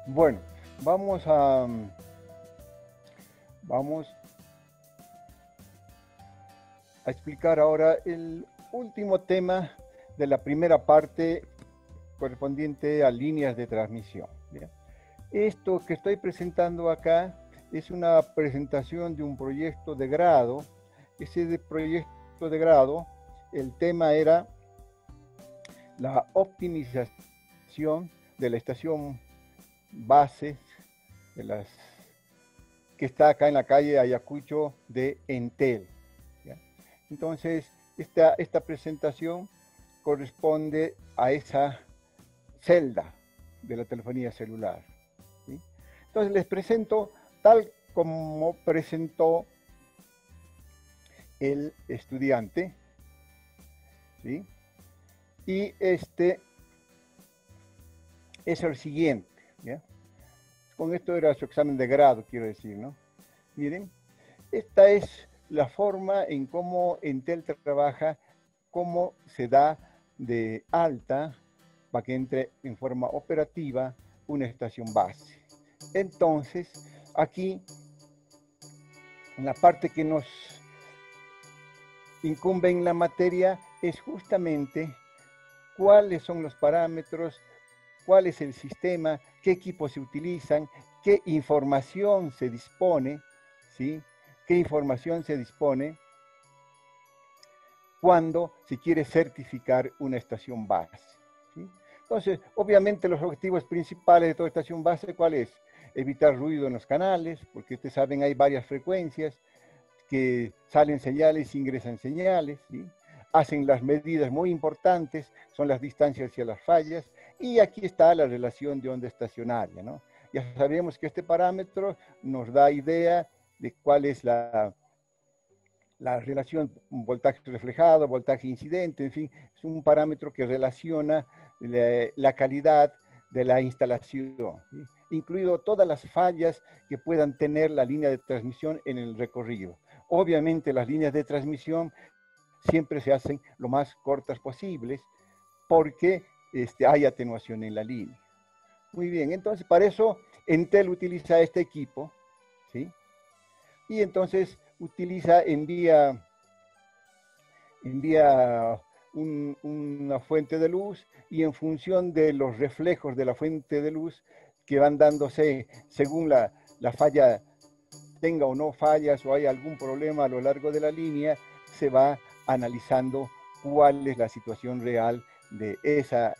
Bueno, vamos a, vamos a explicar ahora el último tema de la primera parte correspondiente a líneas de transmisión. ¿Bien? Esto que estoy presentando acá es una presentación de un proyecto de grado. Ese proyecto de grado, el tema era la optimización de la estación base de las que está acá en la calle Ayacucho de Entel. ¿Ya? Entonces, esta presentación corresponde a esa celda de la telefonía celular. ¿Sí? Entonces, les presento tal como presentó el estudiante. ¿Sí? Y este es el siguiente. ¿Ya? Con esto era su examen de grado, quiero decir, ¿no? Miren, esta es la forma en cómo Entel trabaja, cómo se da de alta para que entre en forma operativa una estación base. Entonces, aquí, en la parte que nos incumbe en la materia, es justamente cuáles son los parámetros, cuál es el sistema, qué equipos se utilizan, qué información se dispone, ¿sí? Qué información se dispone cuando se quiere certificar una estación base. ¿Sí? Entonces, obviamente los objetivos principales de toda estación base, ¿cuál es? Evitar ruido en los canales, porque ustedes saben hay varias frecuencias que salen señales, ingresan señales, ¿sí? Hacen las medidas muy importantes, son las distancias hacia las fallas, y aquí está la relación de onda estacionaria, ¿no? Ya sabemos que este parámetro nos da idea de cuál es la relación voltaje reflejado, voltaje incidente, en fin, es un parámetro que relaciona la calidad de la instalación, ¿sí? Incluido todas las fallas que puedan tener la línea de transmisión en el recorrido. Obviamente las líneas de transmisión siempre se hacen lo más cortas posibles porque hay atenuación en la línea. Muy bien, entonces para eso Entel utiliza este equipo, ¿sí? Y entonces envía una fuente de luz y en función de los reflejos de la fuente de luz que van dándose según la falla tenga o no fallas o hay algún problema a lo largo de la línea, se va analizando cuál es la situación real de esa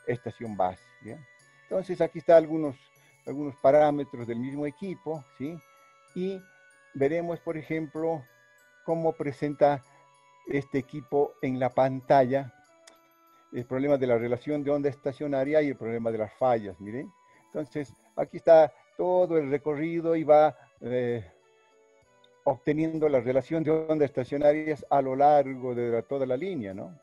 estación base. ¿Ya? Entonces aquí están algunos parámetros del mismo equipo, ¿sí? Y veremos, por ejemplo, cómo presenta este equipo en la pantalla el problema de la relación de onda estacionaria y el problema de las fallas, miren. Entonces, aquí está todo el recorrido y va obteniendo la relación de ondas estacionarias a lo largo de toda la línea, ¿no?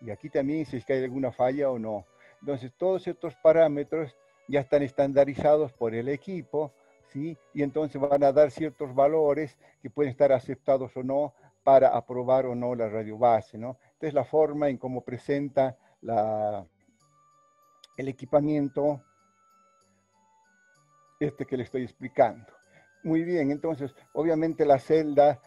Y aquí también si es que hay alguna falla o no. Entonces, todos estos parámetros ya están estandarizados por el equipo, ¿sí? Y entonces van a dar ciertos valores que pueden estar aceptados o no para aprobar o no la radio base, ¿no? Entonces, la forma en cómo presenta el equipamiento que le estoy explicando. Muy bien, entonces, obviamente la celda,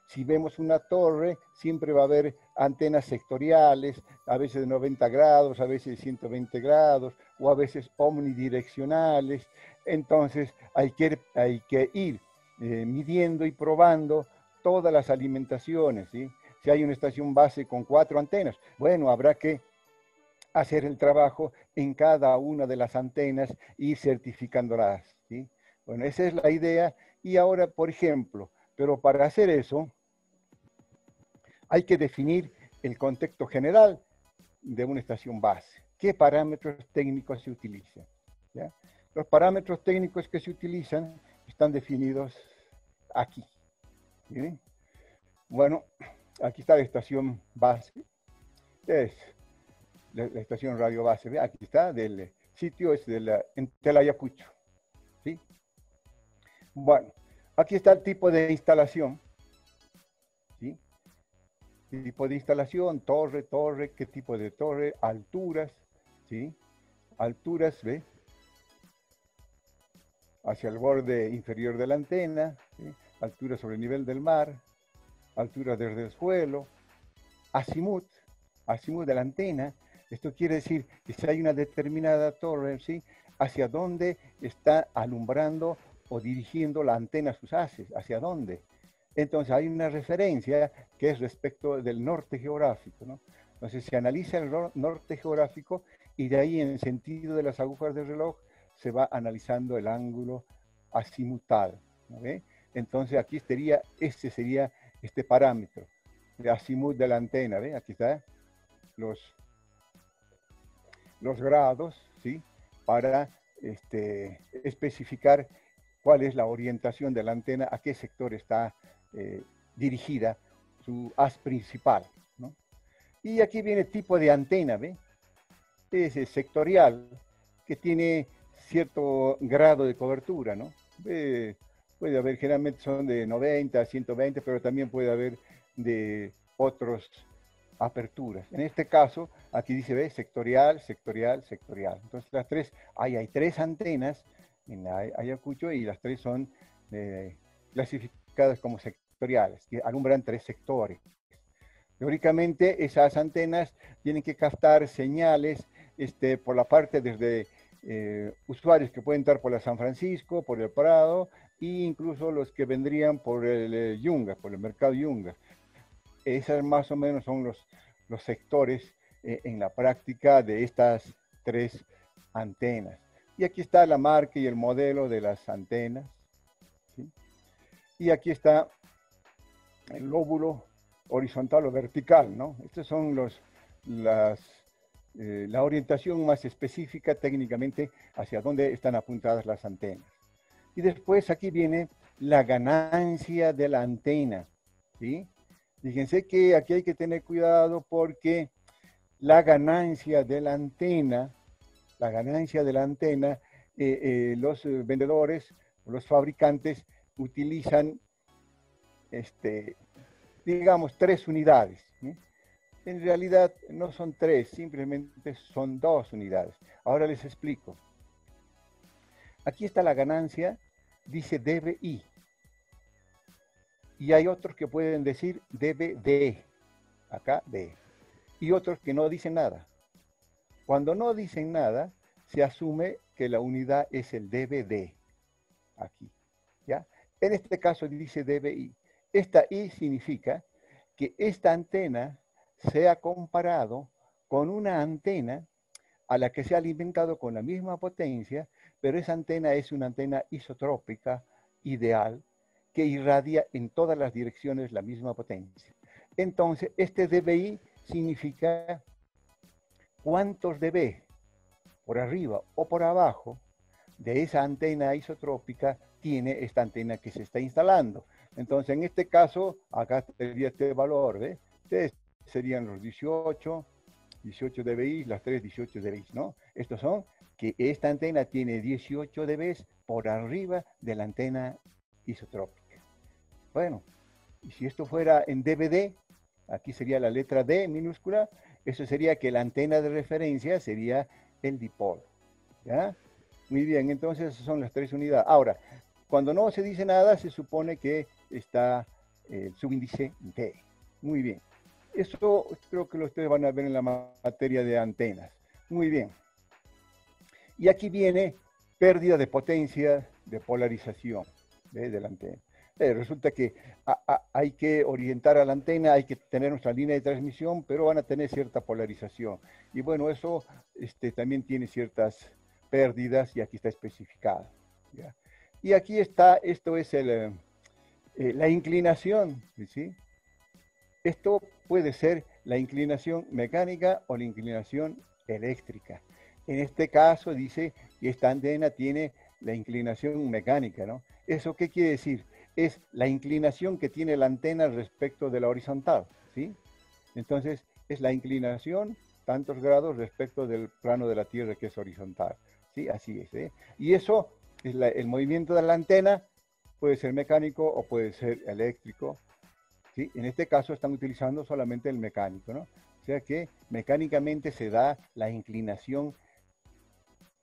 si vemos una torre, siempre va a haber antenas sectoriales, a veces de 90 grados, a veces de 120 grados, o a veces omnidireccionales. Entonces, hay que ir midiendo y probando todas las alimentaciones, ¿sí? Si hay una estación base con 4 antenas, bueno, habrá que hacer el trabajo en cada una de las antenas y certificándolas, ¿sí? Bueno, esa es la idea. Y ahora, por ejemplo, pero para hacer eso, hay que definir el contexto general de una estación base. ¿Qué parámetros técnicos se utilizan? ¿Ya? Los parámetros técnicos que se utilizan están definidos aquí. ¿Sí? Bueno, aquí está la estación base. Es la estación radio base. ¿Ve? Aquí está, del sitio es de Entel Ayacucho. ¿Sí? Bueno, aquí está el tipo de instalación. ¿Sí? Tipo de instalación, torre, qué tipo de torre, alturas, ¿sí? Alturas, ¿ve? hacia el borde inferior de la antena, ¿sí? Altura sobre el nivel del mar, altura desde el suelo, azimut, azimut de la antena. Esto quiere decir que si hay una determinada torre, ¿sí? Hacia dónde está alumbrando o dirigiendo la antena sus haces, hacia dónde. Entonces hay una referencia que es respecto del norte geográfico, ¿no? Entonces se analiza el norte geográfico y de ahí en el sentido de las agujas del reloj se va analizando el ángulo azimutal, ¿no ve? Entonces aquí sería este parámetro de azimut de la antena, ¿ve? Aquí está los grados, ¿sí? Para especificar cuál es la orientación de la antena, a qué sector está dirigida su haz principal, ¿no? Y aquí viene el tipo de antena, ¿ve? Es sectorial, que tiene cierto grado de cobertura, ¿no? Puede haber, generalmente son de 90 a 120, pero también puede haber de otras aperturas. En este caso, aquí dice, ¿ve? Sectorial, sectorial, sectorial. Entonces, las tres, hay tres antenas en Ayacucho y las tres son clasificadas como sectoriales, que alumbran tres sectores. Teóricamente, esas antenas tienen que captar señales por la parte desde usuarios que pueden estar por la San Francisco, por el Prado, e incluso los que vendrían por el Yunga, por el mercado Yunga. Esos más o menos son los sectores en la práctica de estas tres antenas. Y aquí está la marca y el modelo de las antenas, ¿sí? Y aquí está el lóbulo horizontal o vertical, ¿no? Estos son la orientación más específica técnicamente hacia dónde están apuntadas las antenas. Y después aquí viene la ganancia de la antena, ¿sí? Fíjense que aquí hay que tener cuidado porque la ganancia de la antena, los vendedores, los fabricantes utilizan, digamos, 3 unidades, ¿sí? En realidad no son 3, simplemente son 2 unidades. Ahora les explico. Aquí está la ganancia, dice dBi. Y hay otros que pueden decir dBd, acá D. Y otros que no dicen nada. Cuando no dicen nada, se asume que la unidad es el dBd, aquí, ¿ya? En este caso dice dBi. Esta I significa que esta antena se ha comparado con una antena a la que se ha alimentado con la misma potencia, pero esa antena es una antena isotrópica ideal que irradia en todas las direcciones la misma potencia. Entonces, este dBi significa cuántos dB por arriba o por abajo de esa antena isotrópica tiene esta antena que se está instalando. Entonces, en este caso, acá sería este valor, ¿ve? Ustedes serían los 18 dBi, las 3 18 dBi, ¿no? Estos son que esta antena tiene 18 dB por arriba de la antena isotrópica. Bueno, y si esto fuera en dBd, aquí sería la letra D minúscula, eso sería que la antena de referencia sería el dipolo, ¿ya? Muy bien, entonces esas son las 3 unidades. Ahora, cuando no se dice nada, se supone que está el subíndice D. Muy bien. Eso creo que ustedes van a ver en la materia de antenas. Muy bien. Y aquí viene pérdida de potencia de polarización de la antena. Resulta que hay que orientar a la antena, hay que tener nuestra línea de transmisión, pero van a tener cierta polarización. Y bueno, eso también tiene ciertas pérdidas y aquí está especificado, ¿ya? Y aquí está, esto es la inclinación, ¿sí? Esto puede ser la inclinación mecánica o la inclinación eléctrica. En este caso dice que esta antena tiene la inclinación mecánica, ¿no? ¿Eso qué quiere decir? Es la inclinación que tiene la antena respecto de la horizontal, ¿sí? Entonces, es la inclinación tantos grados respecto del plano de la Tierra que es horizontal, ¿sí? Así es, ¿eh? Y eso es el movimiento de la antena, puede ser mecánico o puede ser eléctrico, ¿sí? En este caso están utilizando solamente el mecánico, ¿no? O sea que mecánicamente se da la inclinación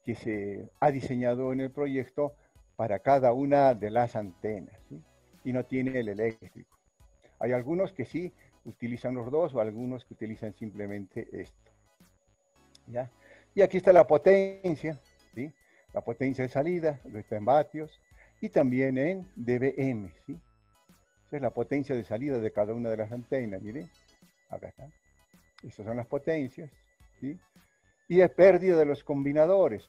que se ha diseñado en el proyecto para cada una de las antenas, ¿sí? Y no tiene el eléctrico. Hay algunos que sí utilizan los dos o algunos que utilizan simplemente esto, ¿ya? Y aquí está la potencia, ¿sí? La potencia de salida, lo está en vatios y también en dBm, ¿sí? Esa es la potencia de salida de cada una de las antenas, miren, acá está. Estas son las potencias, ¿sí? Y es pérdida de los combinadores.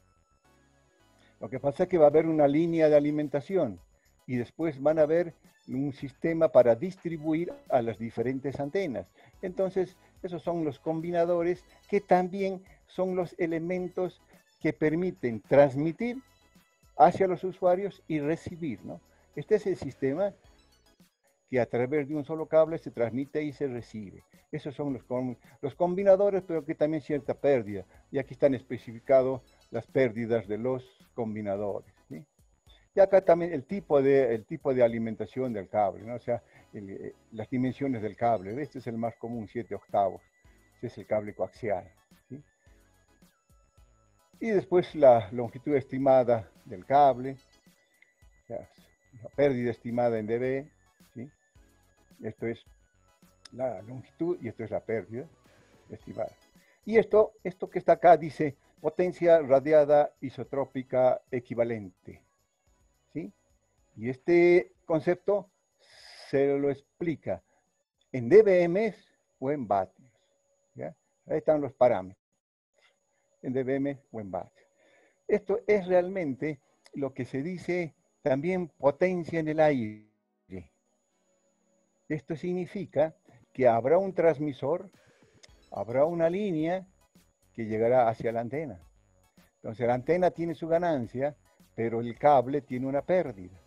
Lo que pasa es que va a haber una línea de alimentación y después van a haber un sistema para distribuir a las diferentes antenas. Entonces, esos son los combinadores que también son los elementos que permiten transmitir hacia los usuarios y recibir, ¿no? Este es el sistema que a través de un solo cable se transmite y se recibe. Esos son los combinadores, pero que también cierta pérdida. Y aquí están especificados las pérdidas de los combinadores, ¿sí? Y acá también el tipo de alimentación del cable, ¿no? O sea, las dimensiones del cable. Este es el más común, 7 octavos. Este es el cable coaxial, ¿sí? Y después la longitud estimada del cable, o sea, la pérdida estimada en dB, ¿sí? Esto es la longitud y esto es la pérdida estimada. Y esto que está acá dice potencia radiada isotrópica equivalente, ¿sí? Y este concepto se lo explica en dBm o en vatios, ¿ya? Ahí están los parámetros, en dBm o en vatios. Esto es realmente lo que se dice también potencia en el aire. Esto significa que habrá un transmisor, habrá una línea que llegará hacia la antena. Entonces la antena tiene su ganancia, pero el cable tiene una pérdida.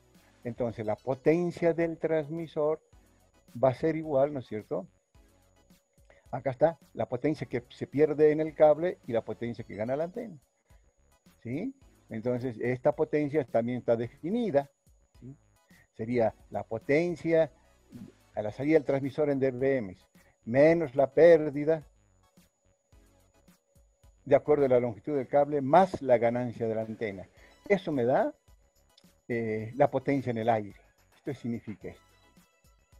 Entonces la potencia del transmisor va a ser igual, ¿no es cierto? Acá está la potencia que se pierde en el cable y la potencia que gana la antena, ¿sí? Entonces esta potencia también está definida, ¿sí? Sería la potencia a la salida del transmisor en dBm menos la pérdida de acuerdo a la longitud del cable, más la ganancia de la antena. Eso me da la potencia en el aire. Esto significa esto.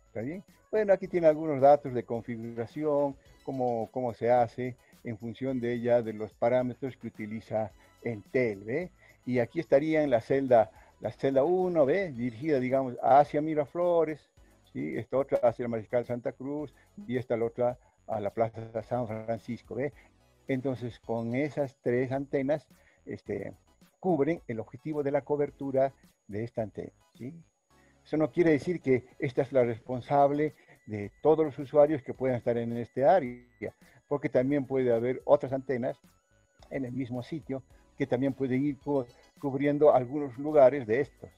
¿Está bien? Bueno, aquí tiene algunos datos de configuración, cómo se hace en función de ella, de los parámetros que utiliza Entel, ¿ve? Y aquí estaría en la celda 1, ¿ve? Dirigida, digamos, hacia Miraflores, ¿sí? Esta otra hacia el Mariscal Santa Cruz y esta la otra a la Plaza San Francisco, ¿ve? Entonces, con esas tres antenas, cubren el objetivo de la cobertura de esta antena, ¿sí? Eso no quiere decir que esta es la responsable de todos los usuarios que puedan estar en este área, porque también puede haber otras antenas en el mismo sitio que también pueden ir cubriendo algunos lugares de estos,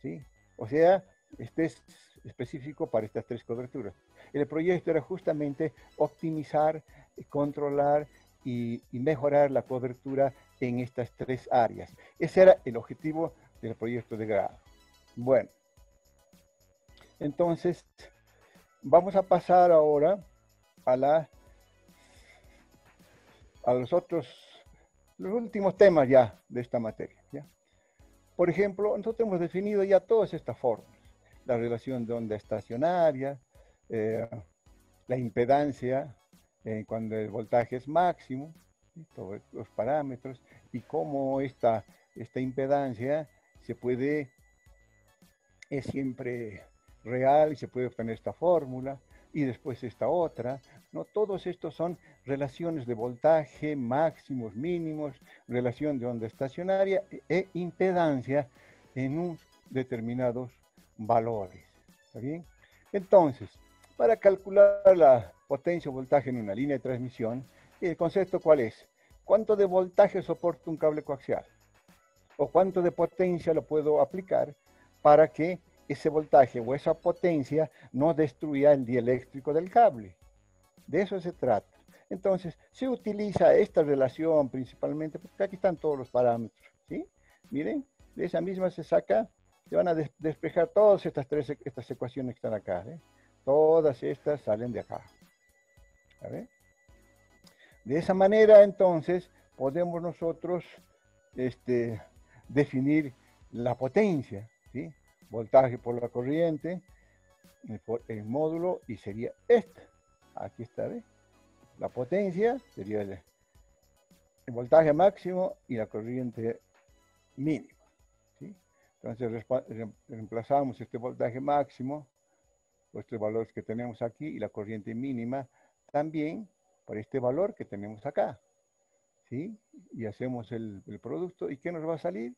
¿sí? O sea, este es específico para estas tres coberturas. El proyecto era justamente optimizar, controlar y mejorar la cobertura en estas tres áreas. Ese era el objetivo del proyecto de grado. Bueno, entonces vamos a pasar ahora a los últimos temas ya de esta materia, ¿ya? Por ejemplo, nosotros hemos definido ya todas estas formas. La relación de onda estacionaria, la impedancia cuando el voltaje es máximo, ¿sí? Todos los parámetros, y cómo esta impedancia es siempre real y se puede obtener esta fórmula, y después esta otra, ¿no? Todos estos son relaciones de voltaje, máximos, mínimos, relación de onda estacionaria e impedancia en un determinados valores. ¿Está bien? Entonces, para calcular la potencia o voltaje en una línea de transmisión, ¿el concepto cuál es? ¿Cuánto de voltaje soporta un cable coaxial? ¿O cuánto de potencia lo puedo aplicar para que ese voltaje o esa potencia no destruya el dieléctrico del cable? De eso se trata. Entonces, se utiliza esta relación principalmente, porque aquí están todos los parámetros, ¿sí? Miren, de esa misma se van a despejar todas estas ecuaciones que están acá, ¿eh? Todas estas salen de acá. A ver. De esa manera, entonces, podemos nosotros definir la potencia, ¿sí? Voltaje por la corriente, el módulo, y sería esta. Aquí está, ¿ves? La potencia sería el voltaje máximo y la corriente mínima, ¿sí? Entonces reemplazamos este voltaje máximo, estos valores que tenemos aquí, y la corriente mínima también por este valor que tenemos acá, ¿sí? Y hacemos el producto. ¿Y qué nos va a salir?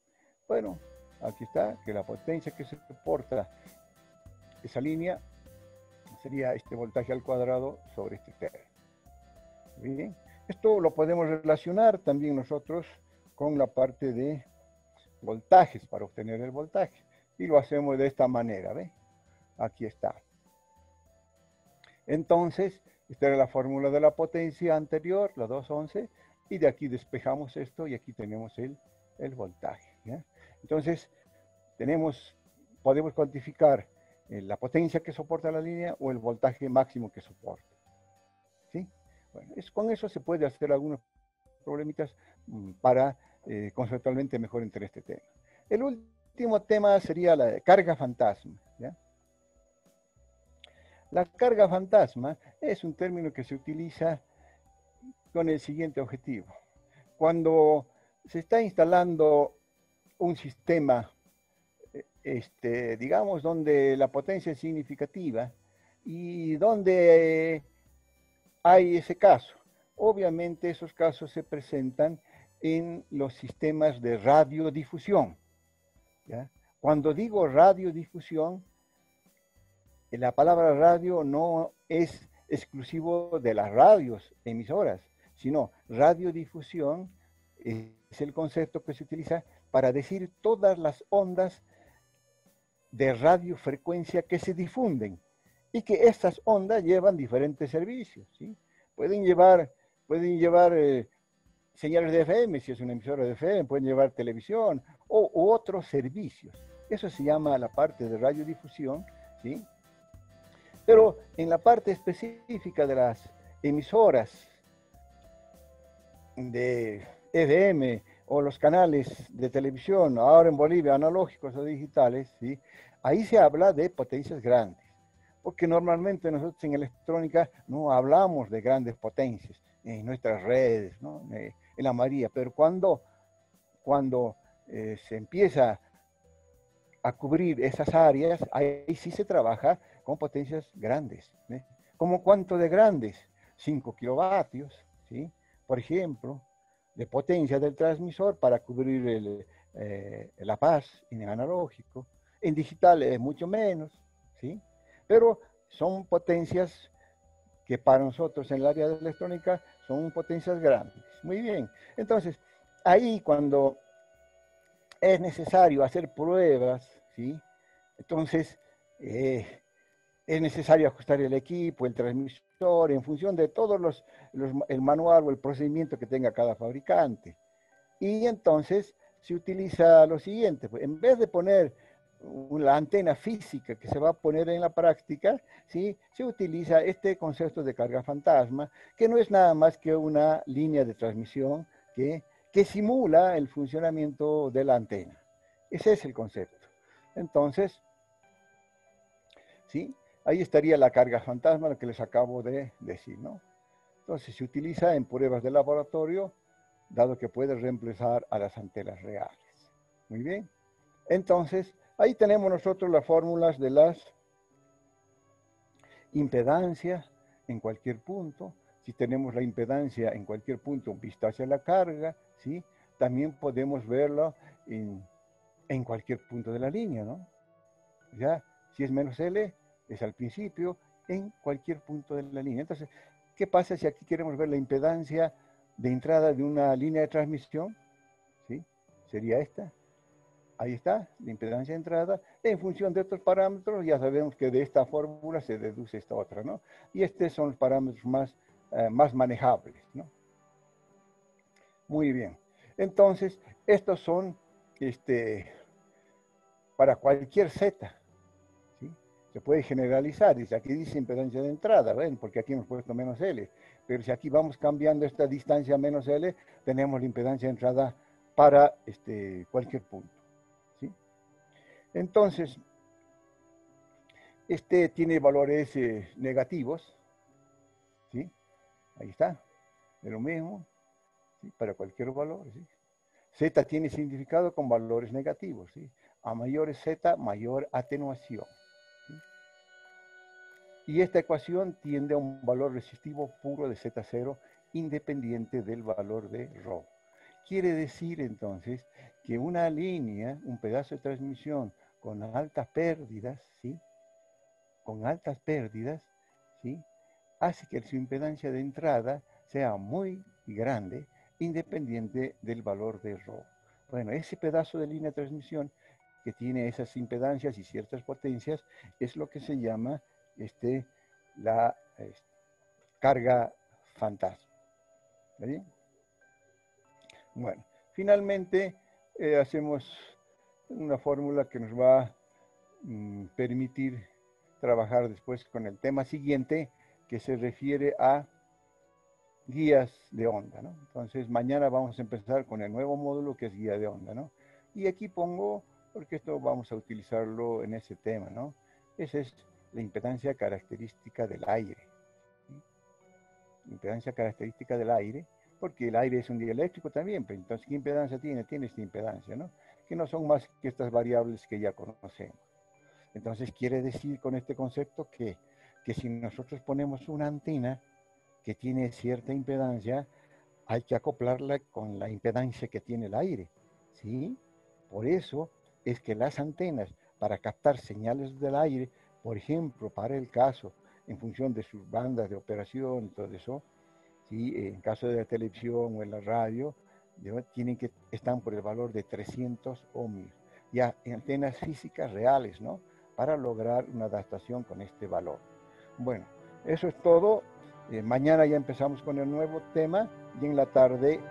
Bueno, aquí está, que la potencia que soporta esa línea sería este voltaje al cuadrado sobre este término. Bien, esto lo podemos relacionar también nosotros con la parte de voltajes para obtener el voltaje. Y lo hacemos de esta manera, ¿ve? Aquí está. Entonces, esta era la fórmula de la potencia anterior, la 211, y de aquí despejamos esto y aquí tenemos el voltaje, ¿ya? Entonces, podemos cuantificar la potencia que soporta la línea o el voltaje máximo que soporta, ¿sí? Bueno, con eso se puede hacer algunos problemitas para conceptualmente mejor entender este tema. El último tema sería la carga fantasma, ¿ya? La carga fantasma es un término que se utiliza con el siguiente objetivo. Cuando se está instalando un sistema, digamos, donde la potencia es significativa y donde hay ese caso, obviamente esos casos se presentan en los sistemas de radiodifusión, ¿ya? Cuando digo radiodifusión, la palabra radio no es exclusivo de las radios emisoras, sino radiodifusión es el concepto que se utiliza para decir todas las ondas de radiofrecuencia que se difunden y que estas ondas llevan diferentes servicios, ¿sí? Pueden llevar señales de FM, si es una emisora de FM, pueden llevar televisión u otros servicios. Eso se llama la parte de radiodifusión, ¿sí? Pero en la parte específica de las emisoras de FM o los canales de televisión, ahora en Bolivia, analógicos o digitales, ¿sí? Ahí se habla de potencias grandes, porque normalmente nosotros en electrónica no hablamos de grandes potencias en nuestras redes, ¿no? En la mayoría, pero cuando se empieza a cubrir esas áreas, ahí sí se trabaja con potencias grandes, ¿eh? ¿Cómo cuánto de grandes? 5 kilovatios, ¿sí? Por ejemplo, de potencia del transmisor para cubrir la paz en analógico. En digital es mucho menos, ¿sí? Pero son potencias que para nosotros en el área de electrónica son potencias grandes. Muy bien. Entonces, ahí cuando es necesario hacer pruebas, ¿sí? Entonces, es necesario ajustar el equipo, el transmisor, en función de todos el manual o el procedimiento que tenga cada fabricante. Y entonces se utiliza lo siguiente, pues, en vez de poner la antena física que se va a poner en la práctica, ¿sí? Se utiliza este concepto de carga fantasma, que no es nada más que una línea de transmisión que simula el funcionamiento de la antena. Ese es el concepto. Entonces, ¿sí? Ahí estaría la carga fantasma, lo que les acabo de decir, ¿no? Entonces, se utiliza en pruebas de laboratorio, dado que puede reemplazar a las antenas reales. Muy bien. Entonces, ahí tenemos nosotros las fórmulas de las impedancias en cualquier punto. Si tenemos la impedancia en cualquier punto vista hacia la carga, ¿sí? También podemos verlo en cualquier punto de la línea, ¿no? Ya, si es menos L, es al principio, en cualquier punto de la línea. Entonces, ¿qué pasa si aquí queremos ver la impedancia de entrada de una línea de transmisión? ¿Sí? Sería esta. Ahí está, la impedancia de entrada. En función de estos parámetros, ya sabemos que de esta fórmula se deduce esta otra, ¿no? Y estos son los parámetros más manejables, ¿no? Muy bien. Entonces, estos son para cualquier Z, ¿sí? Se puede generalizar. Dice, aquí dice impedancia de entrada, ¿ven? Porque aquí hemos puesto menos L. Pero si aquí vamos cambiando esta distancia menos L, tenemos la impedancia de entrada para cualquier punto, ¿sí? Entonces, este tiene valores negativos, ¿sí? Ahí está, es lo mismo, ¿sí? Para cualquier valor, ¿sí? Z tiene significado con valores negativos, ¿sí? A mayores Z, mayor atenuación, ¿sí? Y esta ecuación tiende a un valor resistivo puro de Z0 independiente del valor de ρ. Quiere decir entonces que una línea, un pedazo de transmisión con altas pérdidas, ¿sí? Con altas pérdidas, ¿sí? Hace que su impedancia de entrada sea muy grande, independiente del valor de ρ. Bueno, ese pedazo de línea de transmisión que tiene esas impedancias y ciertas potencias es lo que se llama la carga fantasma. ¿Está bien? Bueno, finalmente hacemos una fórmula que nos va a permitir trabajar después con el tema siguiente, que se refiere a guías de onda, ¿no? Entonces, mañana vamos a empezar con el nuevo módulo que es guía de onda, ¿no? Y aquí pongo, porque esto vamos a utilizarlo en ese tema, ¿no? Esa es la impedancia característica del aire. ¿Sí? Impedancia característica del aire, porque el aire es un dieléctrico también, pero entonces, ¿qué impedancia tiene? Tiene esta impedancia, ¿no? Que no son más que estas variables que ya conocemos. Entonces, quiere decir con este concepto que si nosotros ponemos una antena que tiene cierta impedancia, hay que acoplarla con la impedancia que tiene el aire, ¿sí? Por eso es que las antenas, para captar señales del aire, por ejemplo, para el caso, en función de sus bandas de operación y todo eso, ¿sí? En caso de la televisión o en la radio, están por el valor de 300 ohmios, ya antenas físicas reales, ¿no? Para lograr una adaptación con este valor. Bueno, eso es todo. Mañana ya empezamos con el nuevo tema y en la tarde